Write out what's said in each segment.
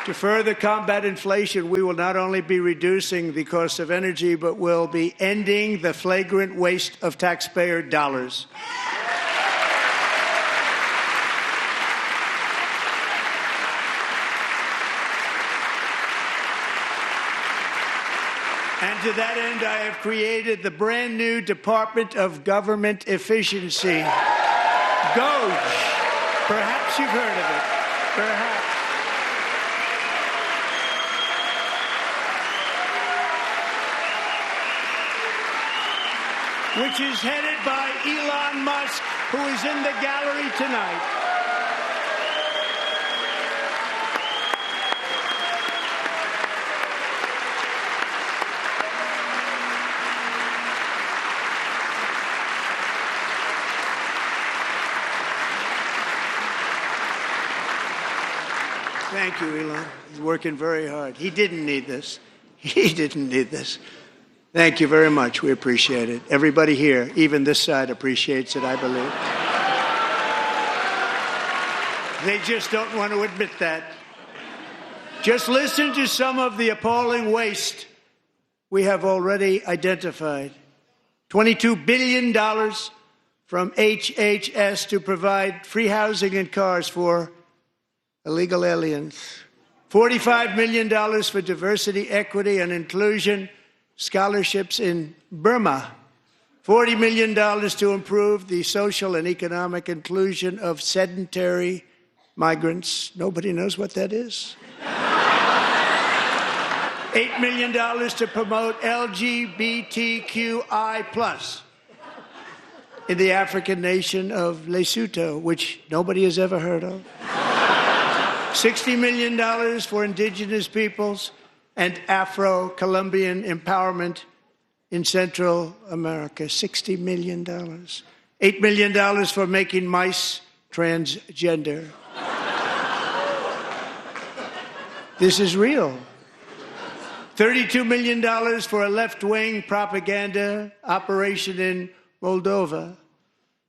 To further combat inflation, we will not only be reducing the cost of energy, but will be ending the flagrant waste of taxpayer dollars. And to that end, I have created the brand new Department of Government Efficiency, DOGE. Perhaps you've heard of it. Perhaps. Which is headed by Elon Musk, who is in the gallery tonight. Thank you, Elon. He's working very hard. He didn't need this. He didn't need this. Thank you very much. We appreciate it. Everybody here, even this side, appreciates it, I believe. They just don't want to admit that. Just listen to some of the appalling waste we have already identified. $22 billion from HHS to provide free housing and cars for illegal aliens. $45 million for diversity, equity, and inclusion scholarships in Burma. $40 million to improve the social and economic inclusion of sedentary migrants. Nobody knows what that is. $8 million to promote LGBTQI+ in the African nation of Lesotho, which nobody has ever heard of. $60 million for indigenous peoples and Afro-Colombian empowerment in Central America. $60 million. $8 million for making mice transgender. This is real. $32 million for a left-wing propaganda operation in Moldova.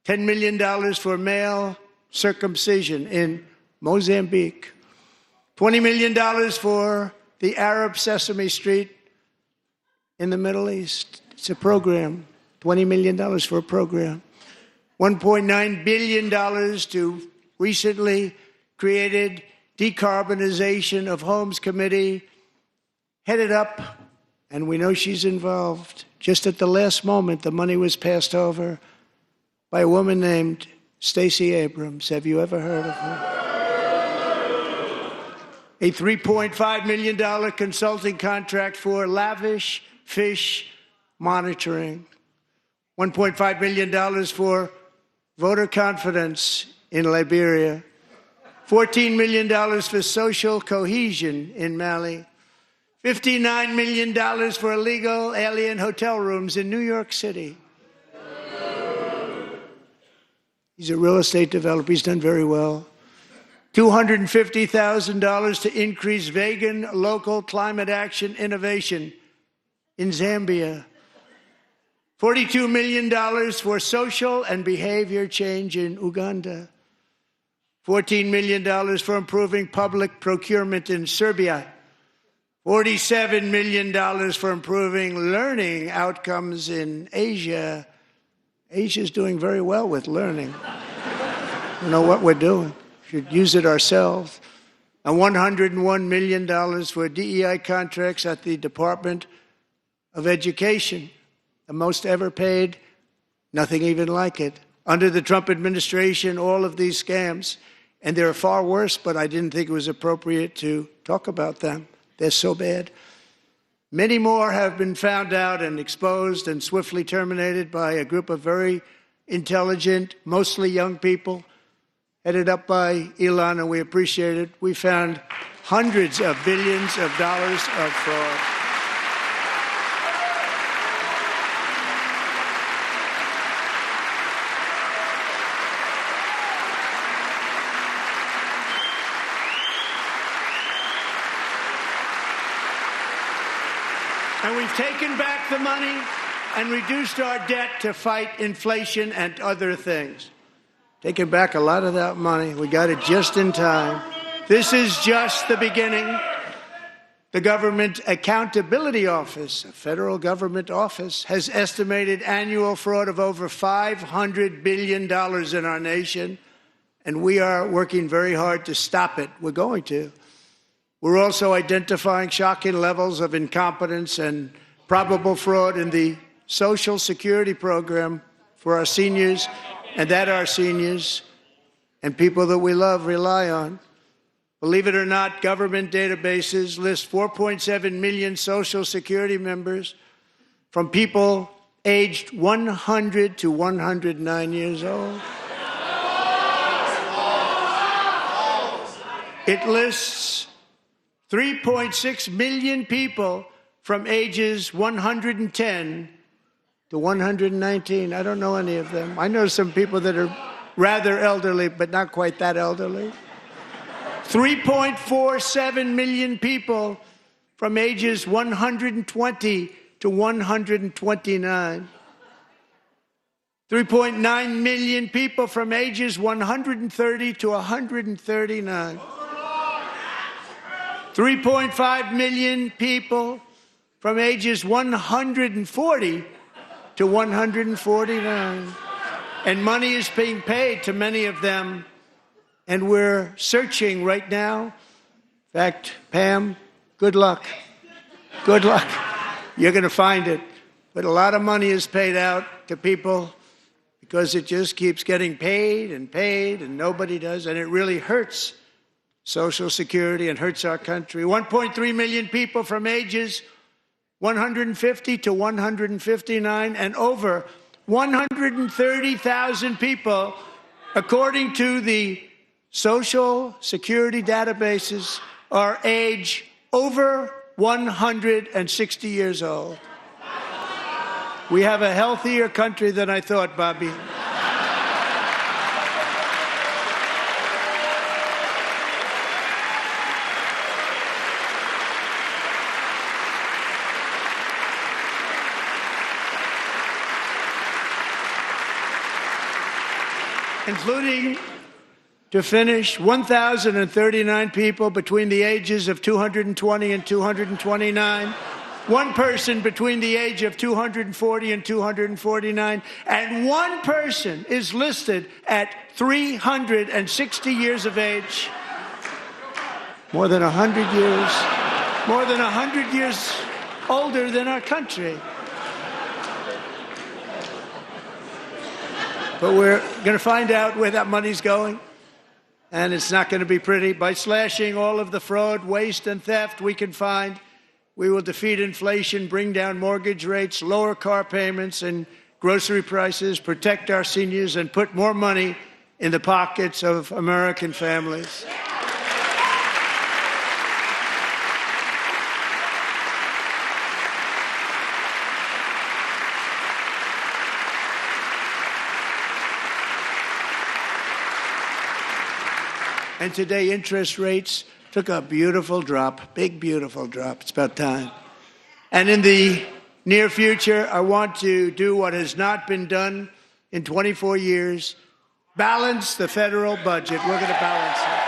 $10 million for male circumcision in Mozambique. $20 million for the Arab Sesame Street in the Middle East. It's a program. $20 million for a program. $1.9 billion to recently created Decarbonization of Homes Committee, headed up, and we know she's involved. Just at the last moment, the money was passed over by a woman named Stacey Abrams. Have you ever heard of her? A $3.5 million consulting contract for lavish fish monitoring. $1.5 million for voter confidence in Liberia. $14 million for social cohesion in Mali. $59 million for illegal alien hotel rooms in New York City. He's a real estate developer. He's done very well. $250,000 to increase vegan local climate action innovation in Zambia. $42 million for social and behavior change in Uganda. $14 million for improving public procurement in Serbia. $47 million for improving learning outcomes in Asia. Asia's doing very well with learning. We know what we're doing. Should use it ourselves. And $101 million for DEI contracts at the Department of Education, the most ever paid, nothing even like it. Under the Trump administration, all of these scams, and they're far worse, but I didn't think it was appropriate to talk about them. They're so bad. Many more have been found out and exposed and swiftly terminated by a group of very intelligent, mostly young people, headed up by Elon, and we appreciate it. We found hundreds of billions of dollars of fraud. And we've taken back the money and reduced our debt to fight inflation and other things. Taking back a lot of that money. We got it just in time. This is just the beginning. The Government Accountability Office, a federal government office, has estimated annual fraud of over $500 billion in our nation, and we are working very hard to stop it. We're going to. We're also identifying shocking levels of incompetence and probable fraud in the Social Security program for our seniors, and that our seniors and people that we love rely on. Believe it or not, government databases list 4.7 million Social Security members from people aged 100 to 109 years old. It lists 3.6 million people from ages 110 to 119. I don't know any of them. I know some people that are rather elderly, but not quite that elderly. 3.47 million people from ages 120 to 129. 3.9 million people from ages 130 to 139. 3.5 million people from ages 140 to 149. And money is being paid to many of them. And we're searching right now. In fact, Pam, good luck. Good luck. You're going to find it. But a lot of money is paid out to people because it just keeps getting paid, and nobody does. And it really hurts Social Security and hurts our country. 1.3 million people from ages 150 to 159, and over 130,000 people, according to the Social Security databases, are age over 160 years old. We have a healthier country than I thought, Bobby. Including, to finish, 1,039 people between the ages of 220 and 229, one person between the age of 240 and 249, and one person is listed at 360 years of age. More than 100 years older than our country. But we're going to find out where that money's going. And it's not going to be pretty. By slashing all of the fraud, waste, and theft we can find, we will defeat inflation, bring down mortgage rates, lower car payments and grocery prices, protect our seniors, and put more money in the pockets of American families. And today, interest rates took a beautiful drop, big, beautiful drop. It's about time. And in the near future, I want to do what has not been done in 24 years, balance the federal budget. We're going to balance it.